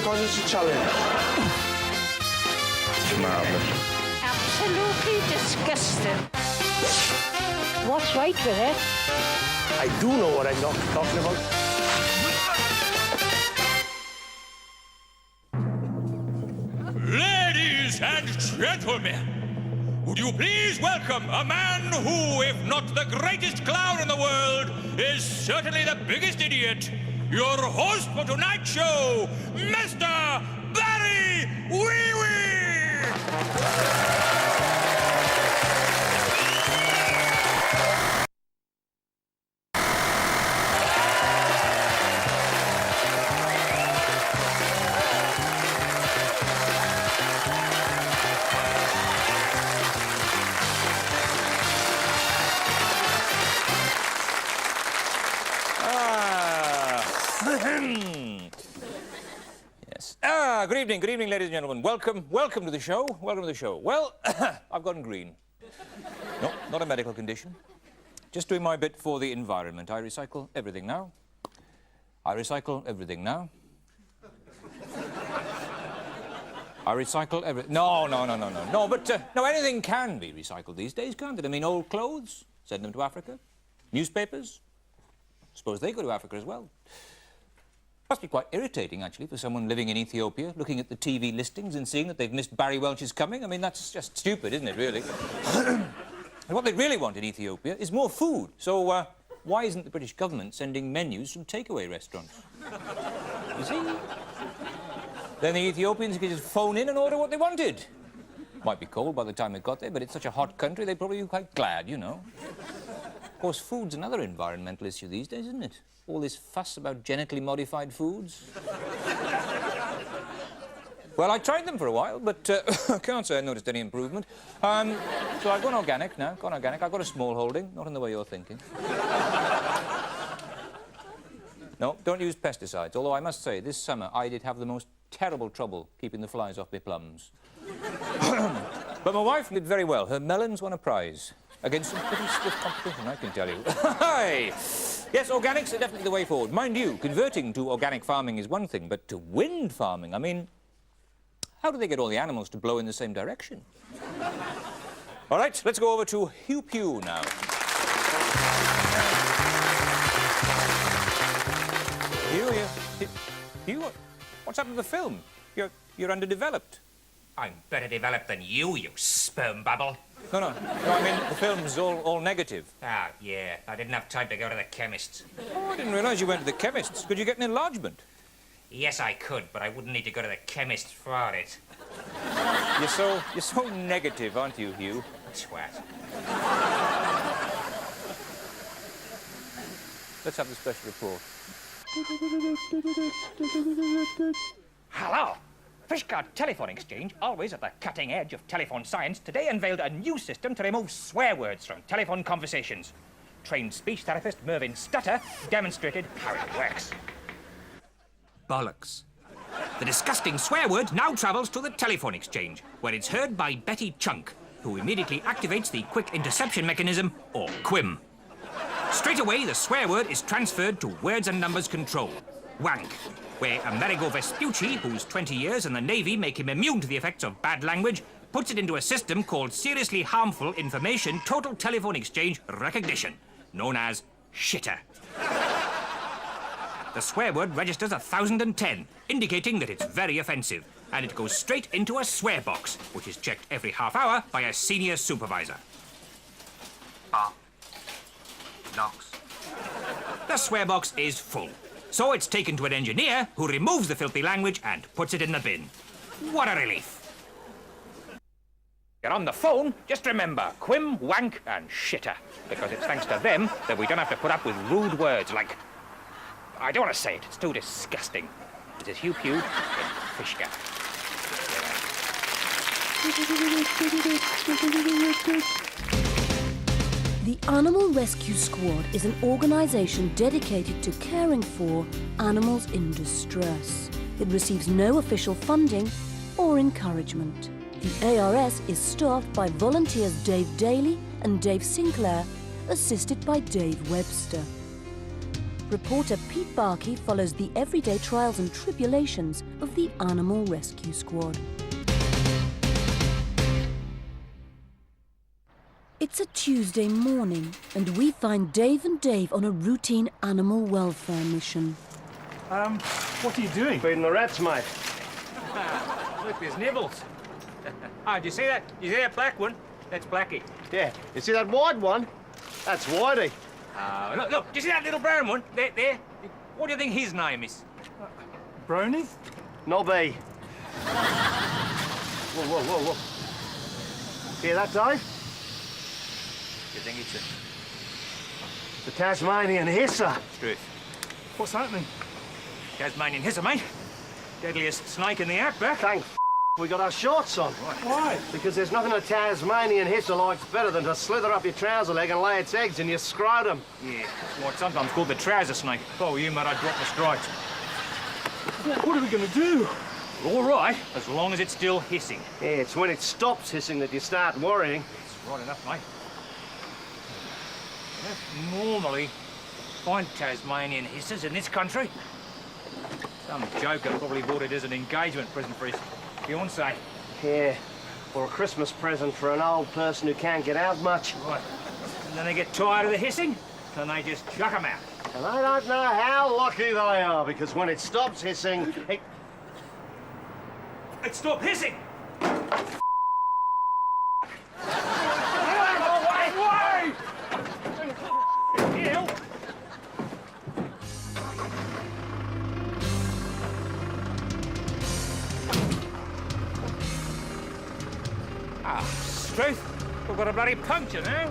because it's a challenge. It's marvellous. Absolutely disgusting. What's right with it? I do know what I'm not talking about. Ladies and gentlemen, would you please welcome a man who, if not the greatest clown in the world, is certainly the biggest idiot, your host for tonight's show, Mr. Barry Wee-Wee! Yes. Good evening, ladies and gentlemen. Welcome to the show. Well, I've gone green. No, not a medical condition. Just doing my bit for the environment. I recycle everything now. I recycle everything. No, but anything can be recycled these days, can't it? I mean, old clothes, send them to Africa. Newspapers, suppose they go to Africa as well. Must be quite irritating, actually, for someone living in Ethiopia, looking at the TV listings and seeing that they've missed Barry Welsh's coming. I mean, that's just stupid, isn't it, really? And what they really want in Ethiopia is more food. So, why isn't the British government sending menus from takeaway restaurants? You see? Then the Ethiopians could just phone in and order what they wanted. Might be cold by the time it got there, but it's such a hot country, they'd probably be quite glad, you know. Of course, food's another environmental issue these days, isn't it? All this fuss about genetically modified foods. Well, I tried them for a while, but I can't say I noticed any improvement. So I've gone organic now, I've got a small holding, not in the way you're thinking. No, don't use pesticides, although I must say, this summer I did have the most terrible trouble keeping the flies off my plums. But my wife did very well. Her melons won a prize. Against some pretty stiff competition, I can tell you. Hi! Yes, organics are definitely the way forward. Mind you, converting to organic farming is one thing, but to wind farming, I mean, how do they get all the animals to blow in the same direction? All right, let's go over to Hugh Pugh now. Hugh, what's happened to the film? You're underdeveloped. I'm better developed than you sperm bubble. No, I mean, the film's all negative. Ah, yeah, I didn't have time to go to the chemist's. Oh, I didn't realise you went to the chemist's. Could you get an enlargement? Yes, I could, but I wouldn't need to go to the chemist for it. You're so negative, aren't you, Hugh? Twat. Let's have the special report. Hello. Fishguard Telephone Exchange, always at the cutting edge of telephone science, today unveiled a new system to remove swear words from telephone conversations. Trained speech therapist Mervyn Stutter demonstrated how it works. Bollocks. The disgusting swear word now travels to the telephone exchange, where it's heard by Betty Chunk, who immediately activates the quick interception mechanism, or QIM. Straight away, the swear word is transferred to words and numbers control, wank, where Amerigo Vespucci, whose 20 years in the Navy make him immune to the effects of bad language, puts it into a system called Seriously Harmful Information Total Telephone Exchange Recognition, known as shitter. The swear word registers 1010, indicating that it's very offensive, and it goes straight into a swear box, which is checked every half hour by a senior supervisor. Knocks. The swear box is full. So it's taken to an engineer who removes the filthy language and puts it in the bin. What a relief. You're on the phone, just remember, QIM, wank and shitter. Because it's thanks to them that we don't have to put up with rude words like... I don't want to say it, it's too disgusting. This is Hugh Pugh in Fishguard. The Animal Rescue Squad is an organisation dedicated to caring for animals in distress. It receives no official funding or encouragement. The ARS is staffed by volunteers Dave Daly and Dave Sinclair, assisted by Dave Webster. reporter Pete Barkey follows the everyday trials and tribulations of the Animal Rescue Squad. It's a Tuesday morning, and we find Dave and Dave on a routine animal welfare mission. What are you doing? Feeding the rats, mate. Look, there's nibbles. Ah, do you see that? You see that black one? That's Blackie. Yeah. You see that wide one? That's Whitey. Look, do you see that little brown one? There. What do you think his name is? Brony? Nobby. Whoa. Hear that, Dave? You think it's The Tasmanian hisser. Truth. What's happening? Tasmanian hisser, mate. Deadliest snake in the outback. Thank we got our shorts on. Why? Because there's nothing a Tasmanian hisser likes better than to slither up your trouser leg and lay its eggs in your scrotum. Yeah, it's what's sometimes called the trouser snake. If I were you, mate, I'd drop the stripes. What are we going to do? All right, as long as it's still hissing. Yeah, it's when it stops hissing that you start worrying. It's right enough, mate. You don't normally find Tasmanian hissers in this country. Some joker probably bought it as an engagement present for his fiancée. Yeah, or a Christmas present for an old person who can't get out much. Right. And then they get tired of the hissing, and they just chuck them out. And I don't know how lucky they are, because when it stops hissing, It stopped hissing! Truth, we've got a bloody puncture now.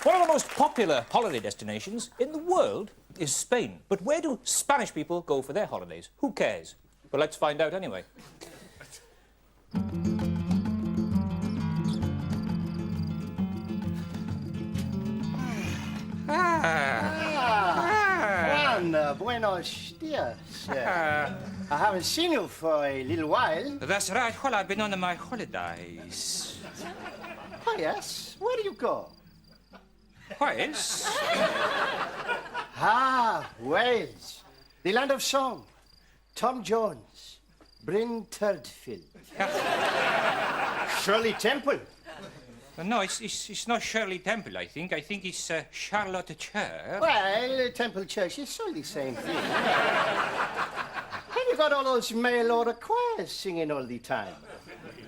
One of the most popular holiday destinations in the world is Spain. But where do Spanish people go for their holidays? Who cares? But let's find out anyway. Juan, buenos dias. I haven't seen you for a little while. That's right. Well, I've been on my holidays. Oh, yes? Where do you go? Wales? Wales. The land of song. Tom Jones. Bryn Turdfield. Shirley Temple. No, it's not Shirley Temple, I think. I think it's Charlotte Church. Well, Temple Church is all the same thing. And you got all those mail order choirs singing all the time.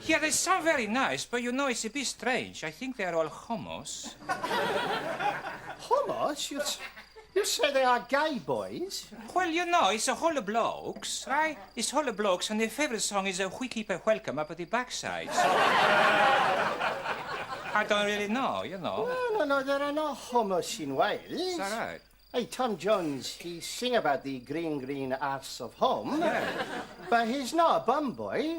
Yeah, they sound very nice, but you know, it's a bit strange. I think they're all homos. Homos? You say they are gay boys? Well, you know, it's a whole of blokes, right? It's whole of blokes, and their favourite song is We Keep a Welcome Up at the Backside. So I don't really know, you know. No, there are no homos in Wales. Is that right? Hey, Tom Jones, he sing about the green arse of home. Yeah. But he's not a bum boy.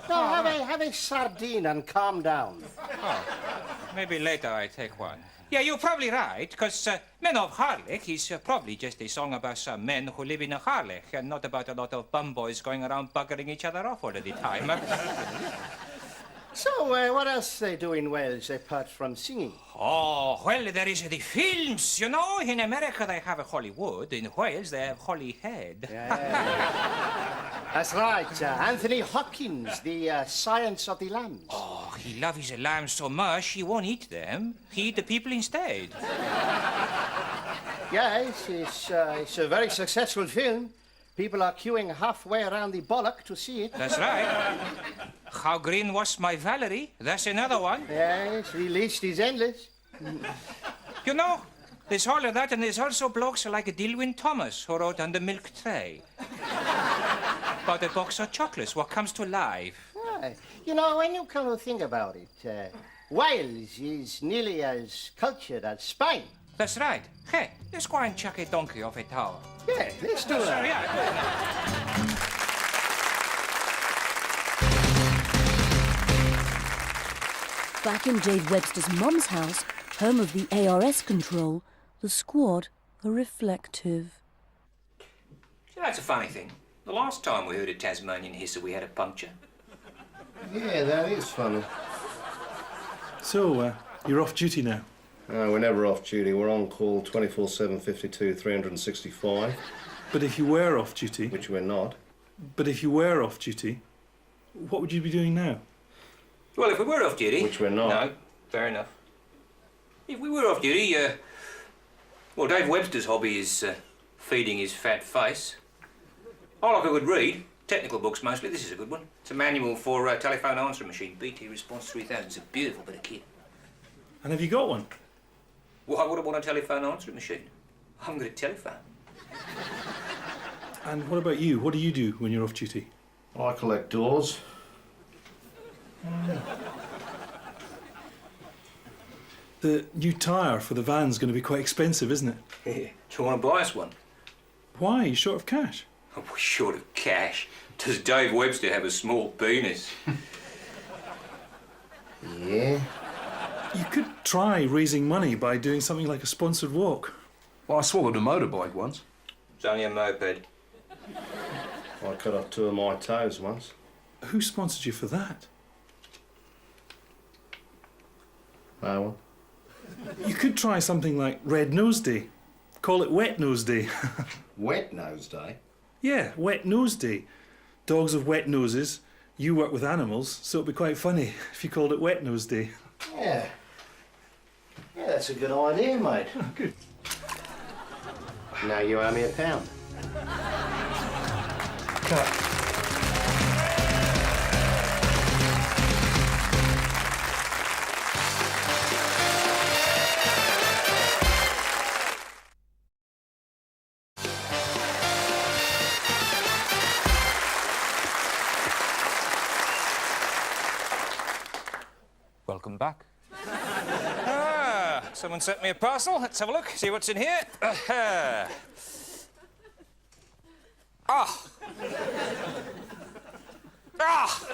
No, have a sardine and calm down. Oh, maybe later I take one. Yeah, you're probably right, because Men of Harlech is probably just a song about some men who live in a Harlech and not about a lot of bum boys going around buggering each other off all the time. So, what else they do in Wales apart from singing? Oh, well, there is the films, you know. In America, they have a Hollywood. In Wales, they have Holyhead. Yeah. That's right. Anthony Hopkins, the Science of the Lambs. Oh, he loves his lambs so much, he won't eat them. He eat the people instead. Yes, it's a very successful film. People are queuing halfway around the bollock to see it. That's right. How Green Was My Valerie? That's another one. Yes, the list is endless. You know, there's all of that, and there's also blokes like Dilwyn Thomas, who wrote On the Milk Tray. About a box of chocolates, what comes to life. You know, when you come to think about it, Wales is nearly as cultured as Spain. That's right. Hey, let's go and chuck a donkey off a tower. Yeah, let's do that. Yeah. Back in Dave Webster's mum's house, home of the ARS control, the squad are reflective. You know, that's a funny thing. The last time we heard a Tasmanian hisser, we had a puncture. Yeah, that is funny. So, you're off duty now? No, we're never off duty. We're on call 24/7, 52, 365. But if you were off duty... Which we're not. But if you were off duty, what would you be doing now? Well, if we were off duty... Which we're not. No, fair enough. If we were off duty, well, Dave Webster's hobby is feeding his fat face. I like a good read. Technical books mostly. This is a good one. It's a manual for telephone answering machine. BT Response 3000. It's a beautiful bit of kit. And have you got one? Why would I want a telephone answering machine? I haven't got a telephone. And what about you? What do you do when you're off duty? I collect doors. The new tyre for the van's going to be quite expensive, isn't it? Yeah. Do you want to buy us one? Why? Are you short of cash? Oh, we're short of cash. Does Dave Webster have a small penis? Yeah. You could try raising money by doing something like a sponsored walk. Well, I swallowed a motorbike once. It's only a moped. I cut off 2 of my toes once. Who sponsored you for that? No one. You could try something like Red Nose Day. Call it Wet Nose Day. Wet Nose Day? Yeah, Wet Nose Day. Dogs have wet noses. You work with animals, so it'd be quite funny if you called it Wet Nose Day. Yeah. Yeah, that's a good idea, mate. Oh, good. Now you owe me £1. Cut. Welcome back. Someone sent me a parcel. Let's have a look, see what's in here. Ah! Ah!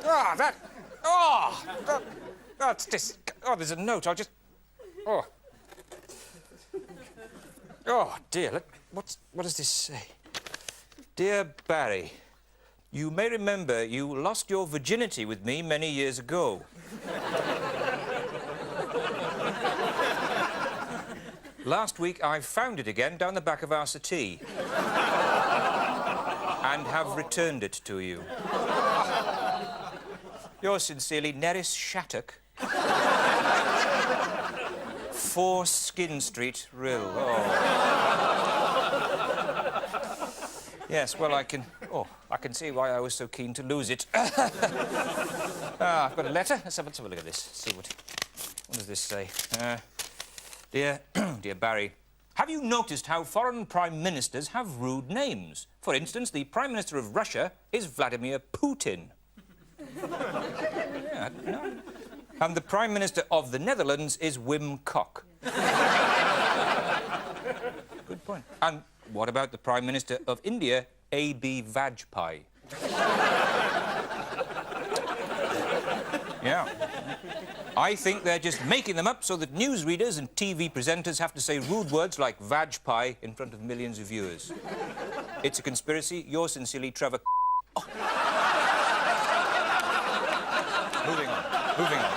Ah, that... Oh! That's this... Oh, there's a note. I'll just... Oh. Oh, dear. What does this say? Dear Barry, you may remember you lost your virginity with me many years ago. Last week, I found it again down the back of our settee. And have returned it to you. Yours sincerely, Neris Shattuck. 4 Skin Street, Rill. Oh. Yes, well, I can see why I was so keen to lose it. I've got a letter. Let's have a look at this. See what does this say? Dear Barry, have you noticed how foreign prime ministers have rude names? For instance, the Prime Minister of Russia is Vladimir Putin. Yeah, no. And the Prime Minister of the Netherlands is Wim Kok. Good point. And what about the Prime Minister of India, A.B. Vajpayee? Yeah. I think they're just making them up so that newsreaders and TV presenters have to say rude words like Vajpayee in front of millions of viewers. It's a conspiracy. Yours sincerely, Trevor... Oh. Moving on.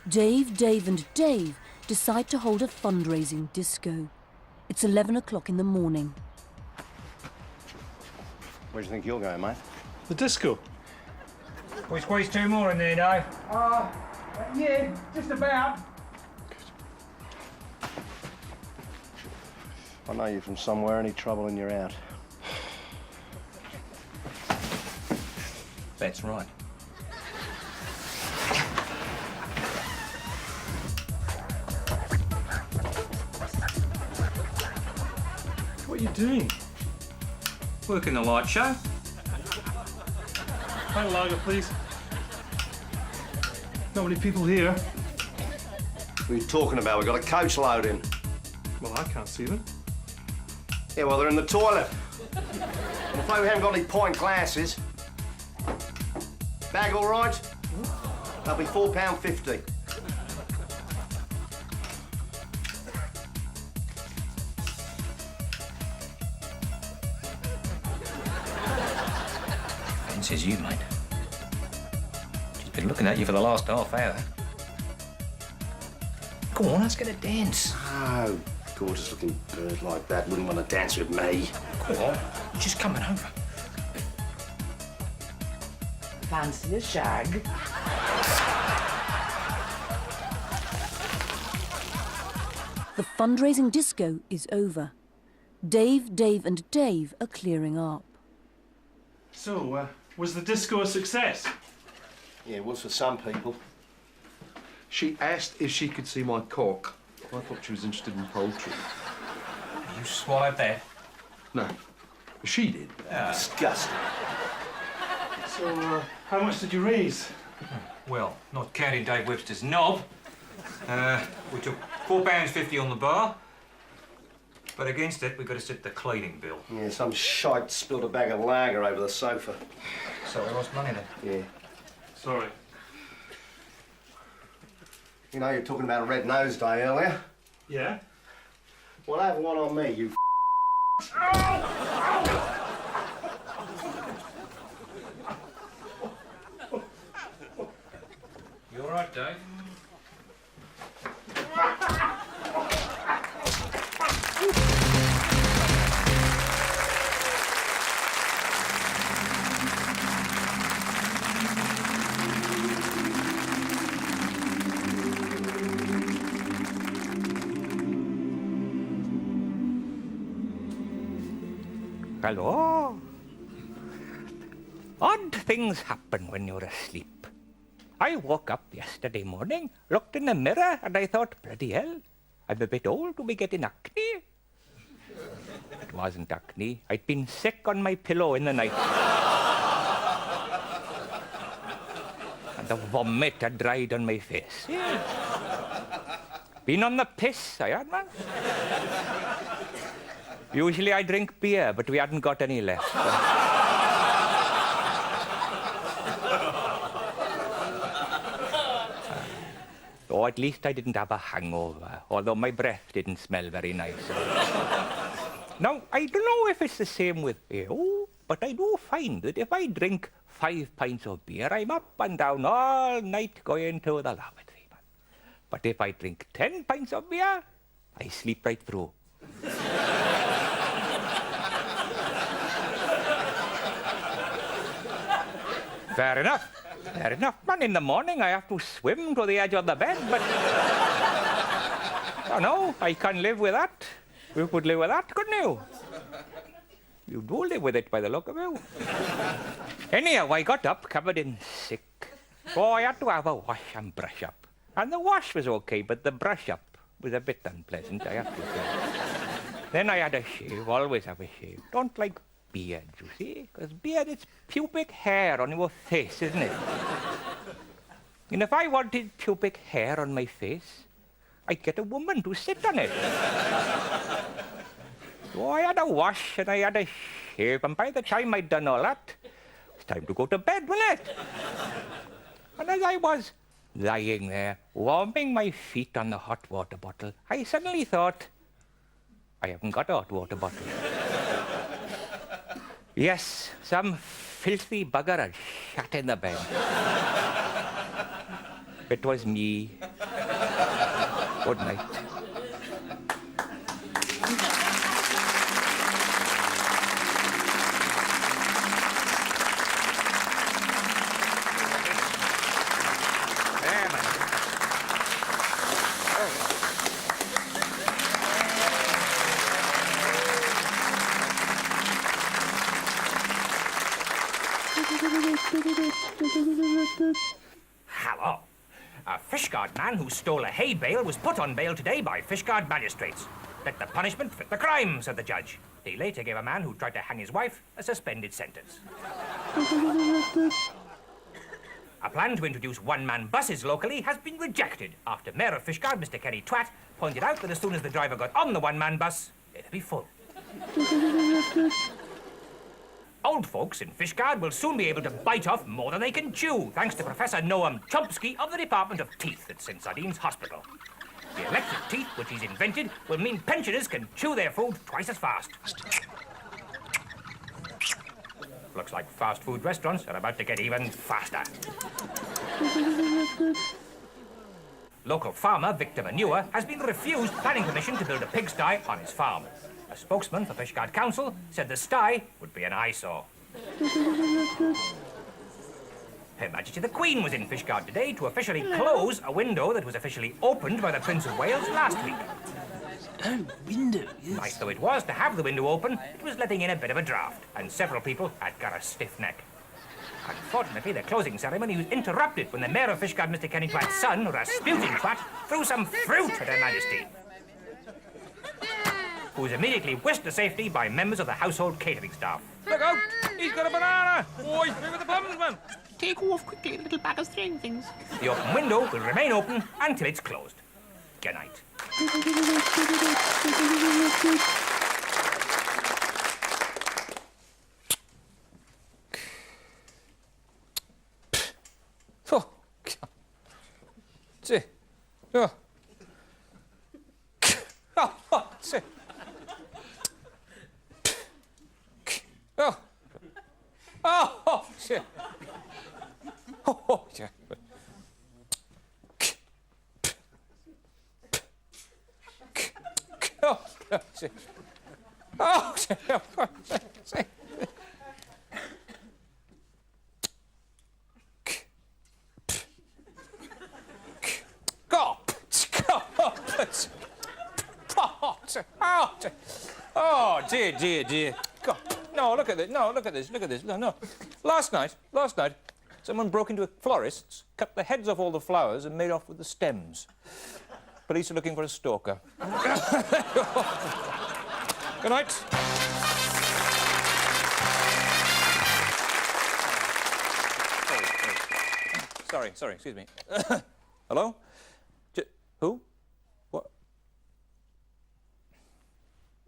Dave and Dave decide to hold a fundraising disco. It's 11 o'clock in the morning. Where do you think you're going, mate? The disco. We squeeze 2 more in there, Dave. Yeah, just about. I know you from somewhere. Any trouble and you're out. That's right. What are you doing? Working the light show. Hi, lager, please. Not many people here. What are you talking about? We've got a coach load in. Well, I can't see them. Yeah, well, they're in the toilet. I'm afraid we haven't got any pint glasses. Bag all right? That'll be £4.50. says you, mate. She's been looking at you for the last half hour. Go on, let's get a dance. Oh, gorgeous-looking bird like that wouldn't want to dance with me. Go on, she's coming over. Fancy a shag? The fundraising disco is over. Dave and Dave are clearing up. So, was the disco a success? Yeah, it was for some people. She asked if she could see my cock. I thought she was interested in poultry. You swallowed that? No, she did. Disgusting. So, how much did you raise? Well, not counting Dave Webster's knob. We took £4.50 on the bar. But against it, we've got to set the cleaning bill. Yeah, some shite spilled a bag of lager over the sofa. So we lost money then? Yeah. Sorry. You know, you were talking about a red nose day earlier. Yeah? Well, have one on me, you You all right, Dave? Hello? Odd things happen when you're asleep. I woke up yesterday morning, looked in the mirror, and I thought, bloody hell, I'm a bit old to be getting acne. It wasn't acne. I'd been sick on my pillow in the night. And the vomit had dried on my face. Yeah. Been on the piss, I had, man. Usually I drink beer, but we hadn't got any left. Oh, at least I didn't have a hangover, although my breath didn't smell very nice. Now, I don't know if it's the same with you, but I do find that if I drink 5 pints of beer, I'm up and down all night going to the lavatory. But if I drink 10 pints of beer, I sleep right through. Fair enough, man. In the morning, I have to swim to the edge of the bed, but... Oh, no, I can live with that. You could live with that, couldn't you? You do live with it by the look of you. Anyhow, I got up covered in sick. So I had to have a wash and brush up. And the wash was okay, but the brush up was a bit unpleasant, I have to say. Then I had a shave, always have a shave. Don't like beard, you see? Because beard, it's pubic hair on your face, isn't it? And if I wanted pubic hair on my face, I'd get a woman to sit on it. So I had a wash and I had a shave, and by the time I'd done all that, it's time to go to bed, wasn't it? And as I was lying there, warming my feet on the hot water bottle, I suddenly thought, I haven't got a hot water bottle. Yes, some filthy bugger had shat in the bed. It was me. Good night. Hello. A Fishguard man who stole a hay bale was put on bail today by Fishguard magistrates. Let the punishment fit the crime, said the judge. He later gave a man who tried to hang his wife a suspended sentence. A plan to introduce one-man buses locally has been rejected after Mayor of Fishguard, Mr. Kenny Twat, pointed out that as soon as the driver got on the one-man bus, it'd be full. Old folks in Fishguard will soon be able to bite off more than they can chew, thanks to Professor Noam Chomsky of the Department of Teeth at St. Sardine's Hospital. The electric teeth, which he's invented, will mean pensioners can chew their food twice as fast. Looks like fast food restaurants are about to get even faster. Local farmer Victor Manure has been refused planning permission to build a pigsty on his farm. A spokesman for Fishguard Council said the sty would be an eyesore. Her Majesty the Queen was in Fishguard today to officially close a window that was officially opened by the Prince of Wales last week. Oh, window, yes. Nice though it was to have the window open, it was letting in a bit of a draft, and several people had got a stiff neck. Unfortunately, the closing ceremony was interrupted when the Mayor of Fishguard, Mr. Kenny Twat's son, Rasputin Twat, threw some fruit at Her Majesty, who was immediately whisked to safety by members of the household catering staff. Look out! He's got a banana! Oi, through with the plums, man! Take off quickly, little bag of string things. The open window will remain open until it's closed. Good night. Oh, see. Oh. Oh, see. Oh. Oh, shit. Oh, yeah. Oh, shit. Oh, shit. Oh, dear, dear, dear. God. No, look at this. No, look at this. Look at this. No, no. Last night, someone broke into a florist's, cut the heads off all the flowers and made off with the stems. Police are looking for a stalker. Good night. Sorry, excuse me. Hello? Who? What?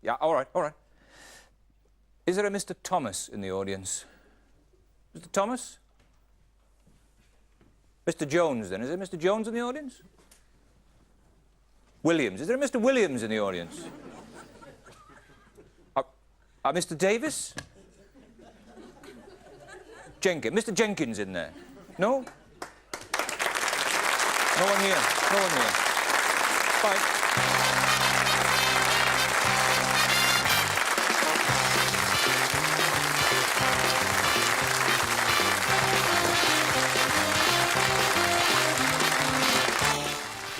Yeah, all right. Is there a Mr. Thomas in the audience? Mr. Thomas? Mr. Jones, then. Is there Mr. Jones in the audience? Williams. Is there a Mr. Williams in the audience? Mr. Davis? Jenkins. Mr. Jenkins in there? No? No one here. No one here. Bye.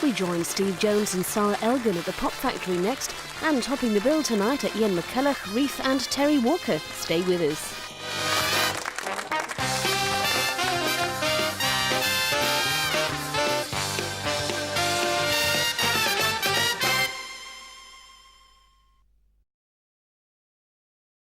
We join Steve Jones and Sarah Elgin at the Pop Factory next, and topping the bill tonight are Ian McCulloch, Reef and Terry Walker. Stay with us.